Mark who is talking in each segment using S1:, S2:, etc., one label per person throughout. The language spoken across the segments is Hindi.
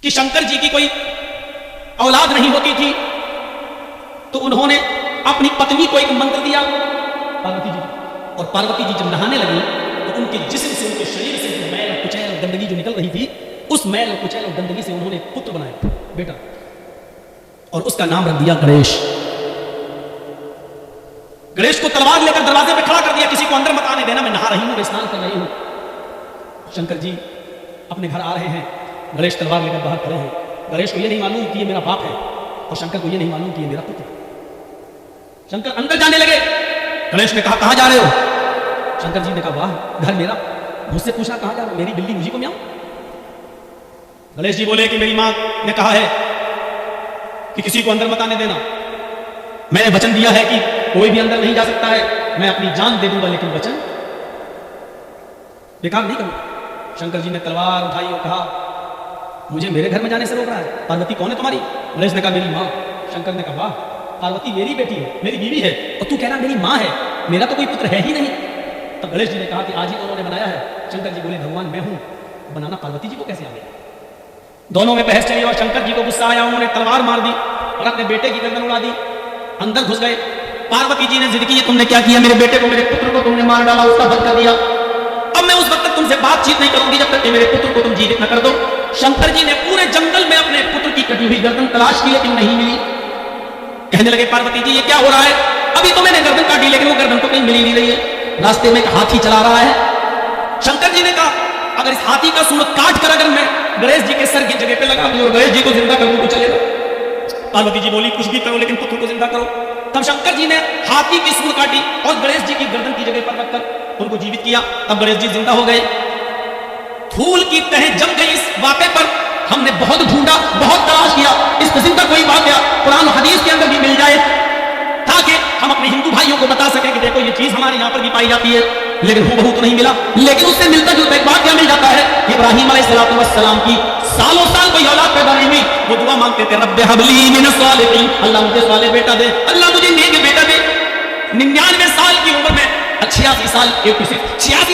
S1: कि शंकर जी की कोई औलाद नहीं होती थी, तो उन्होंने अपनी पत्नी को एक मंत्र दिया, पार्वती जी। और पार्वती जी जब नहाने लगी तो उनके जिस्म से, उनके शरीर से जो मैल और कुचैल और गंदगी जो निकल रही थी, उस मैल और कुचैल और गंदगी से उन्होंने एक पुत्र बनाया, बेटा, और उसका नाम रख दिया गणेश। गणेश को तलवार लेकर दरवाजे पे खड़ा कर दिया, किसी को अंदर मत आने देना, मैं नहा रही हूं, मैं स्नान कर रही हूं। शंकर जी अपने घर आ रहे हैं, गणेश तलवार लेकर बाहर खड़े हैं। गणेश को यह नहीं मालूम कि ये मेरा बाप है, और शंकर को यह नहीं मालूम कि ये मेरा पुत्र है। शंकर अंदर जाने लगे। गणेश ने कहा, कहां जा रहे हो? शंकर जी ने कहा, वाह, घर मेरा, मुझसे पूछना कहां जा रहे हो, मेरी बिल्ली मुझे को म्याऊं। गणेश जी बोले कि मेरी मां ने कहा है कि किसी को अंदर मत आने देना, मैंने वचन दिया है कि कोई भी अंदर नहीं जा सकता है, मैं अपनी जान दे दूंगा लेकिन वचन बेकार नहीं करूंगा। शंकर जी ने तलवार उठाई और कहा, मुझे मेरे घर में जाने से रोक रहा है, पार्वती कौन है तुम्हारी? गणेश ने कहा, मेरी मां। शंकर ने कहा, वाह, पार्वती मेरी बेटी है, मेरी बीवी है, और तू कह रहा मेरी मां है, मेरा तो कोई पुत्र है ही नहीं। तो गणेश जी ने कहा कि आज ही उन्होंने बनाया है। शंकर जी बोले, भगवान मैं हूं, बनाना पार्वती जी को कैसे आ गया? दोनों में बहस चली और शंकर जी को गुस्सा आया, उन्होंने तलवार मार दी और अपने बेटे की गर्दन उड़ा दी। अंदर घुस गए। पार्वती जी ने जिद की, तुमने क्या किया? मेरे बेटे को, मेरे पुत्र को तुमने मार डाला, उसका वध कर दिया। अब मैं उस वक्त तक तुमसे बातचीत नहीं करूंगी जब तक कि मेरे पुत्र को तुम जीवित न कर दो। शंकर जी ने पूरे जंगल में अपने पुत्र की कटी हुई गर्दन तलाश की लेकिन नहीं मिली। कहने लगे, पार्वती जी ये क्या हो रहा है? अभी तो मैंने गर्दन काटी लेकिन वो गर्दन तो कहीं मिली नहीं रही है। रास्ते में एक हाथी चला रहा है। शंकर जी ने कहा, अगर इस हाथी का सूंड काट कर अगर मैं गणेश जी के सर की जगह पे लगा दूं और गणेश जी को जिंदा कर दूं तो चलेगा? पार्वती जी बोली, कुछ भी करो लेकिन पुत्र को जिंदा करो। तब शंकर जी ने हाथी की सूंड काटी और गणेश जी की गर्दन की जगह पर रखकर उनको जीवित किया। तब गणेश जी जिंदा हो गए। धूल की तह जम गई इस वाक़े पर। हमने बहुत ढूंढा, बहुत तलाश किया, इस किस्म का कोई वाक़या कुरान और हदीस के अंदर भी मिल जाए ताकि हम अपने हिंदू भाइयों को बता सकें कि देखो ये चीज हमारे यहाँ पर भी पाई जाती है, लेकिन हूबहू तो नहीं मिला। लेकिन उससे मिलता जुलता एक बात क्या मिल जाता है, इब्राहिम अलैहिस्सलाम की सालों साल कोई औलाद पैदा नहीं हुई, वो दुआ मांगते थे, रब्बे हबली मिनस सालिहीन, अल्लाह मुझे साले बेटा दे, अल्लाह मुझे नेक बेटा दे। 99 साल की उम्र में, 86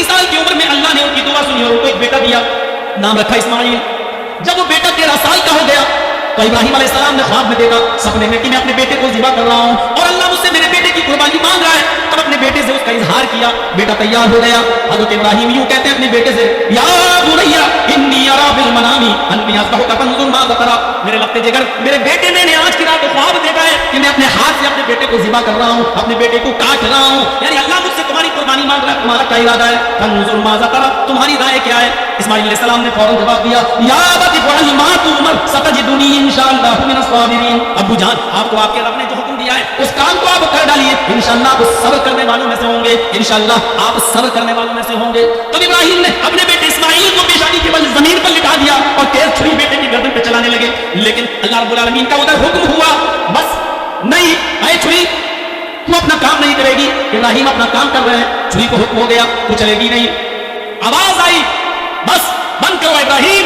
S1: साल की उम्र में अल्लाह ने उनकी दुआ सुनी और उनको एक बेटा दिया, नाम रखा इस्माइल। जब वो बेटा 13 साल का हो गया तो इब्राहिम अलैहिस्सलाम ने ख्वाब में देखा, सपने में, कि मैं अपने बेटे को ज़िबा कर रहा हूं और अल्लाह मुझसे मेरे बेटे की कुर्बानी मांग रहा है। तब अपने बेटे से उसका इजहार किया, बेटा तैयार हो गया। हज़रत इब्राहिम यूं कहते हैं अपने बेटे से, या बुनैया इन्नी अरा बिल मनामी अन्नी अज़बहुका फंजुर माज़ा तरा, मेरे लगते जिगर, मेरे बेटे, मैंने आज की रात ख्वाब देखा है कि मैं अपने हाथ से अपने बेटे को ज़िबा कर रहा हूं, अपने बेटे को काट रहा हूं, यानी अल्लाह मुझसे तुम्हारी कुर्बानी मांग रहा है, तुम्हारा क्या इरादा है? फंजुर माज़ा तरा, तुम्हारी राय क्या है? इस्माइल अलैहिस्सलाम ने फौरन जवाब दिया, या अबती फ़अल मा तुअमर सतजिदुनी इंशाअल्लाह मिनस साबिरीन। अब्बू जान, आपको आपके रब ने जो हुक्म दिया है उस काम को आप कर डालिए, इंशाअल्लाह आप सब्र करने वालों में से होंगे, इंशाअल्लाह आप सब्र करने वालों में से होंगे। तो इब्राहिम ने अपने बेटे इस्माइल को पेशानी के बल जमीन पर लिटा दिया और तेज छुरी बेटे की गर्दन पे चलाने लगे। लेकिन अल्लाह रब्बुल आलमीन का उधर हुक्म हुआ, बस नहीं, ऐ छुरी तू अपना काम नहीं करेगी। इब्राहिम अपना काम कर रहे हैं, छुरी को हुक्म हो गया तू चलेगी नहीं। आवाज आई, बस बंद करो इब्राहिम,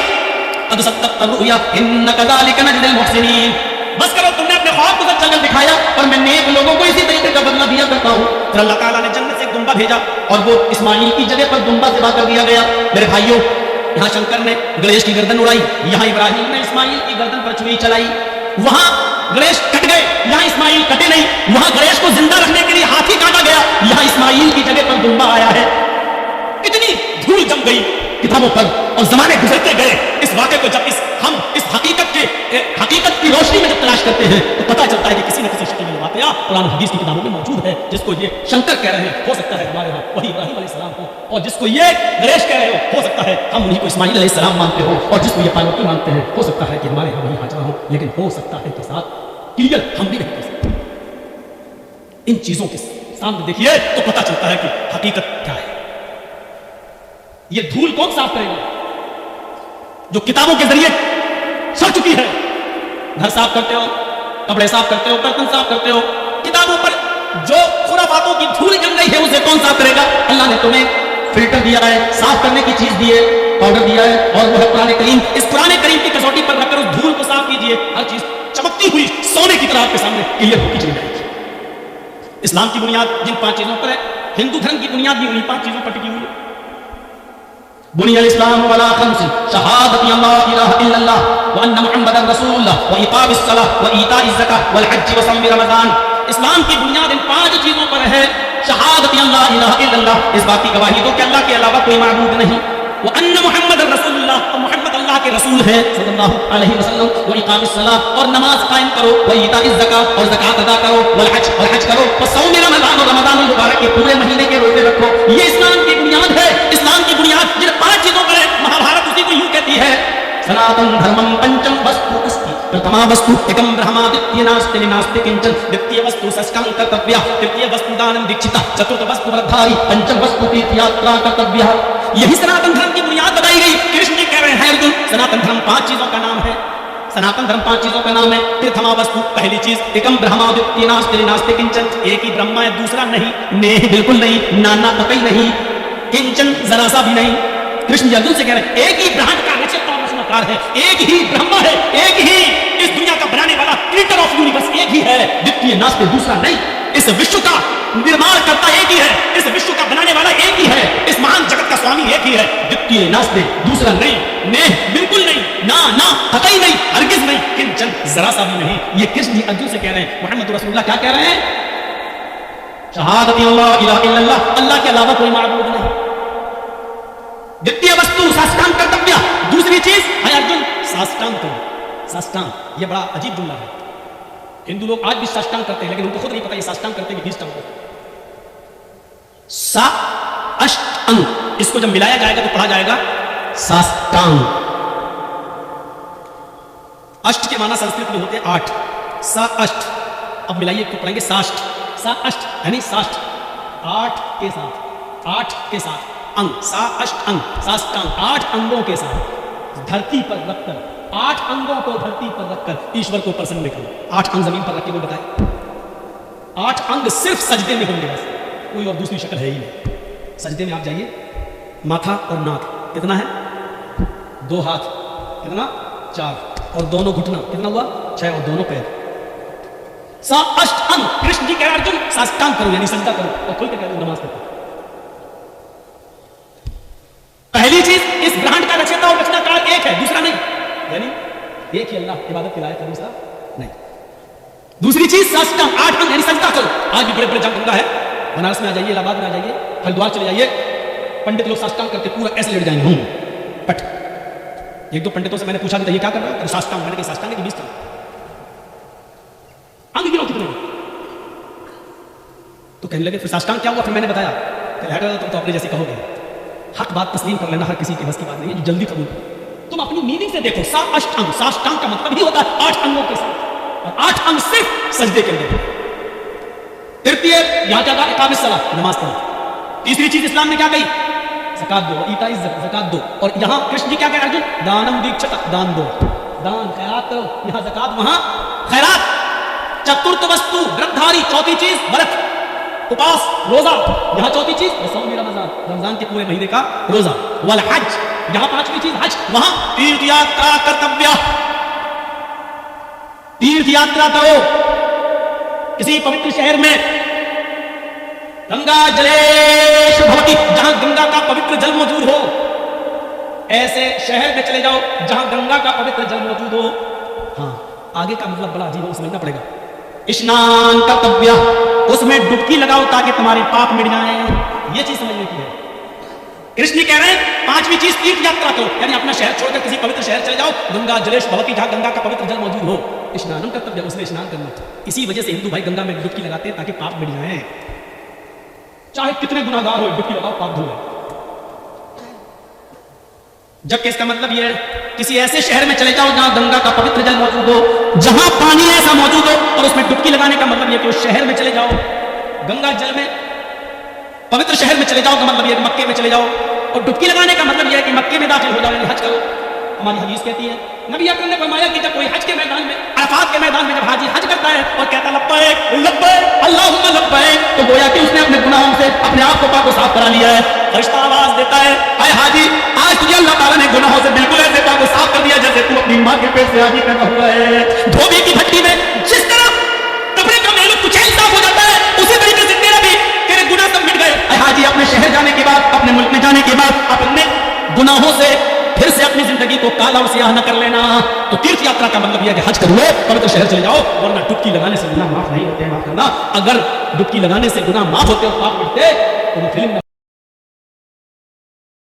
S1: कद सद्दक़्ता रुया इन्ना कज़ालिका नजज़िल मुहसिनीन, बस करो, तुमने अपने ख्वाब को सच कर दिखाया और मैं नेक लोगों को इसी तरीके का बदला दिया करता हूं। फिर अल्लाह ताला ने जन्नत से एक दुम्बा भेजा और वो इस्माइल की जगह पर दुम्बा ज़िबा कर दिया गया। मेरे भाइयों, यहाँ शंकर ने गणेश की गर्दन उड़ाई, यहाँ इब्राहिम ने इस्माइल की गर्दन पर छुरी चलाई। वहां गणेश कट गए, यहाँ इस्माइल कटे नहीं। वहां गणेश को जिंदा रखने के लिए हाथी काटा गया, यहाँ इस्माइल की जगह पर दुम्बा आया है। इतनी धूल जम गई किताबों पर और जमाने गुजरते गए। इस वाक़े को जब हम इस हकीकत की रोशनी में जब तलाश करते हैं तो पता चलता है कि किसी न किसी शक्ल में वाक़या कुरान हदीस की किताबों में मौजूद है। जिसको ये शंकर कह रहे हैं हो सकता है हमारे यहाँ वही इब्राहिम अलैहिस्सलाम हो, और जिसको ये गणेश कह रहे हो सकता है हम उन्हीं को इस्माइल अलैहिस्सलाम मानते हो, और जिसको ये पार्वती मानते हैं हो सकता है कि हमारे यहाँ वही हाजरा हो, लेकिन हो सकता है के साथ क्लियर हम भी नहीं कर सकते। इन चीजों के सामने देखिए तो पता चलता है कि हकीकत क्या है। ये धूल कौन साफ करेगा? जो किताबों के जरिए सड़ चुकी है। घर साफ करते हो, कपड़े साफ करते हो, बर्तन साफ करते हो, किताबों पर जो खुराफातों की धूल जम गई है उसे कौन साफ करेगा? अल्लाह ने तुम्हें फिल्टर दिया है, साफ करने की चीज दी है, पाउडर दिया है, और वो है कुरान करीम। इस कुरान करीम की कसौटी पर रखकर उस धूल को साफ कीजिए, हर चीज चमकती हुई सोने की तरह आपके सामने क्लियर होती चली जाएगी। इस्लाम की बुनियाद जिन 5 चीजों पर है, हिंदू धर्म की बुनियाद भी उन्हीं 5 चीजों पर टिकी हुई है। बुनियल इस्लाम वला खम्स शहादती अल्ला इलाहा इल्लल्लाह व अन्न मुहम्मदन रसूलुल्लाह व इकामिस सलाह व ईताइज ज़कात वल हज व सौम रमज़ान। इस्लाम की बुनियाद इन 5 चीजों पर है। शहादती अल्ला इलाहा इल्लल्लाह, इस बात की गवाही दो कि अल्लाह के अलावा कोई माबूद नहीं। व अन्न मुहम्मदन रसूलुल्लाह, और मोहम्मद अल्लाह के रसूल है सल्लल्लाहु अलैहि वसल्लम। व इकामिस सलाह, और नमाज कायम करो। व ईताइज ज़कात, और ज़कात अदा करो। वल हज, और हज करो। व सौम रमज़ान, और रमज़ान मुबारक के पूरे महीने के रोजे रखो। ये इस्लाम की बुनियाद है। इस्लाम की बुनियाद जिन 5 चीजों पर है, महाभारत उसी को यूं कहती है। सनातन धर्मम पंचम वस्तु अस्ति, प्रथमा वस्तु एकम ब्रह्मा, द्वितीय नास्ति नास्ति किंचन, द्वितीय वस्तु षष्ठं कर्तव्यः, तृतीय वस्तु दानं दीक्षिता, चतुर्थ वस्तु व्रतधारी, पंचम वस्तु तीर्थयात्रा कर्तव्यः। यही सनातन धर्म की बुनियाद बताई गई। कृष्ण जी कह रहे हैं अर्जुन, सनातन धर्म 5 चीजों का नाम है। सनातन धर्म 5 चीजों का नाम है। प्रथमा वस्तु, पहली चीज एकम ब्रह्मा, द्वितीय नास्ति नास्ति किंचन, एक ही ब्रह्मा है, दूसरा नहीं, नेह बिल्कुल नहीं, नाना कतई नहीं, किंचन जरा सा भी नहीं। कृष्ण जी अर्जुन से कह रहे हैं एक ही ब्रह्मांड का रचयिता और रचनाकार है, एक ही ब्रह्मा है, एक ही इस दुनिया का बनाने वाला, क्रिएटर ऑफ यूनिवर्स एक ही है, द्वितीय नास्ति दूसरा नहीं। इस विश्व का निर्माण करता एक ही है, इस विश्व का बनाने वाला एक ही है, इस महान जगत का स्वामी एक ही है, द्वितीय नास्ति दूसरा नहीं, नेह बिल्कुल नहीं, ना कतई नहीं, हरगिज नहीं, किंचन जरा सा भी नहीं। ये कृष्ण जी अर्जुन से कह रहे हैं। मोहम्मद रसूलुल्लाह क्या कह रहे हैं? शहादती अल्लाह इलाहा इल्लल्लाह, अल्लाह के अलावा कोई माबूद नहीं। द्वितीय वस्तु साष्टांग कर्तव्य, दूसरी चीज है अर्जुन साष्टांग करो। साष्टांग, ये बड़ा अजीब जुमला है। हिंदू लोग आज भी साष्टांग करते हैं, लेकिन उनको खुद नहीं पता ये साष्टांग करते हैं कि 20 टांग। सा अष्ट अंग, इसको जब मिलाया जाएगा तो पढ़ा जाएगा साष्टांग। अष्ट के माना संस्कृत में होते हैं 8, सा अष्ट। अब मिलाइए तो पढ़ेंगे साष्ट, सा अष्ट यानी साष्ट, 8 के साथ, 8 के साथ अंग, सा अष्ट अंग, साष्टांग, 8 अंगों के साथ धरती पर रखकर, 8 अंगों को धरती पर रखकर ईश्वर को प्रसन्न करो। 8 अंग जमीन पर रख के वो बताए, 8 अंग सिर्फ सजदे में होंगे, बस कोई और दूसरी शक्ल है ही नहीं। सजदे में आप जाइए, माथा और नाक कितना है? 2 हाथ कितना? 4, और दोनों घुटना कितना हुआ? 6, और दोनों पैर। सा अष्ट अंग, कृष्ण जी कह रहे अर्जुन साष्टांग करो यानी सजदा करो, और खुल के कह दो नमाज पढ़ो। पहली चीज, इस ब्रह्मांड का रचयिता और रचनाकार एक है, दूसरा नहीं, यानी एक ही अल्लाह इबादत के लायक है, दूसरा नहीं। दूसरी चीज साष्टांग, 8 अंग यानी सजदा करो। आज भी बड़े बड़े जगह है, बनारस में आ जाइए, इलाहाबाद में आ जाइए, हरिद्वार चले जाइए, पंडित लोग साष्टांग करते पूरा ऐसे लेट जाएंगे, पट। 1-2 पंडितों से मैंने पूछा कि ये क्या कर रहा है? साष्टांग। मैंने कहा साष्टांग की 20 अंग गिनो कितने? तो कहने लगे फिर साष्टांग क्या हुआ? फिर मैंने बताया तुम तो अपने जैसे कहोगे। हक बात तस्लीम कर लेना हर किसी के बस की बात नहीं है, जल्दी कबूल करो। तुम अपनी मीनिंग से देखो, सा अष्ट अंग, साष्टांग का मतलब ही होता है 8 अंगों के साथ, और 8 अंग सिर्फ सजदे के अंदर। तृतीय यहां क्या कहा? इकामिस सलाह, नमाज पढ़ो। तीसरी चीज इस्लाम ने क्या कही? ज़कात दो, ईताइज ज़कात दो। और यहां कृष्ण जी क्या कह रहे हैं अर्जुन? दानम दीक्षिता, दान दो, दान खैरात करो। यहां ज़कात, वहां खैरात। चतुर्थ वस्तु व्रतधारी, चौथी चीज व्रत, उपास, रोजा। यहां चौथी चीज सौम रमजान, रमजान के पूरे महीने का रोजा। वल हज, यहां 5वीं चीज हज, वहां तीर्थ यात्रा कर्तव्य, तीर्थ यात्रा करो किसी पवित्र शहर में। गंगा जलेश भवति, जहां गंगा का पवित्र जल मौजूद हो, ऐसे शहर में चले जाओ जहां गंगा का पवित्र जल मौजूद हो। हाँ, आगे का मतलब बड़ा अजीब है, समझना पड़ेगा। स्नान कर्तव्य, उसमें डुबकी लगाओ ताकि तुम्हारे पाप मिट जाएं। ये चीज समझने की है। कृष्ण कह रहे हैं 5वीं चीज तीर्थ यात्रा करो, यानी अपना शहर छोड़कर किसी पवित्र शहर चले जाओ, गंगा जलेश भवति, जहां गंगा का पवित्र जल मौजूद हो। स्नानम कर्तव्य, उसमें स्नान करना। इसी वजह से हिंदू भाई गंगा में डुबकी लगाते हैं ताकि पाप मिट जाए। चाहे कितने गुनाहगार हो, डुबकी लगाओ, पाप धो जाए। जबकि इसका मतलब यह है किसी ऐसे शहर में चले जाओ जहां गंगा का पवित्र जल मौजूद हो, जहां पानी ऐसा मौजूद हो, और उसमें डुबकी लगाने का मतलब यह कि उस शहर में चले जाओ, गंगा जल में पवित्र शहर में चले जाओ का मतलब यह कि मक्के में चले जाओ, और डुबकी लगाने का मतलब यह है कि मक्के में दाखिल हो जाओ, यानी हज करो। हमारी हदीस कहती है, नबी अकरम ने फरमाया कि जब कोई हज के मैदान में, अरफात के मैदान में जब हाजी हज करता है और कहता लब्बैक लब्बैक अल्लाहुम्मा लब्बैक, तो गोया कि उसने अपने गुनाहों से अपने आप को पाक व साफ करा लिया है। फरिश्ता आवाज देता है, आए हाजी, आज तुझे अल्लाह ताला ने गुनाहों से बिल्कुल ऐसे पाक व साफ कर दिया जैसे तू अपनी मां के पेट से हाजी पैदा हुआ है। धोबी की भट्टी में जिस तरह कपड़े का मेल कुचैल साफ हो जाता है, उसी तरीके से तेरा भी तेरे गुनाह सब मिट गए। आए हाजी, अपने शहर जाने के बाद, अपने मुल्क में जाने के बाद अपने गुनाहों से फिर से अपनी जिंदगी को काला और स्याह न कर लेना। तो तीर्थ यात्रा का मतलब यह है कि हज कर लो, पवित्र शहर चले जाओ, वरना डुबकी लगाने से गुनाह माफ नहीं होते। माफ करना, अगर डुबकी लगाने से गुनाह माफ होते और पाप मिटते तो वो फिल्म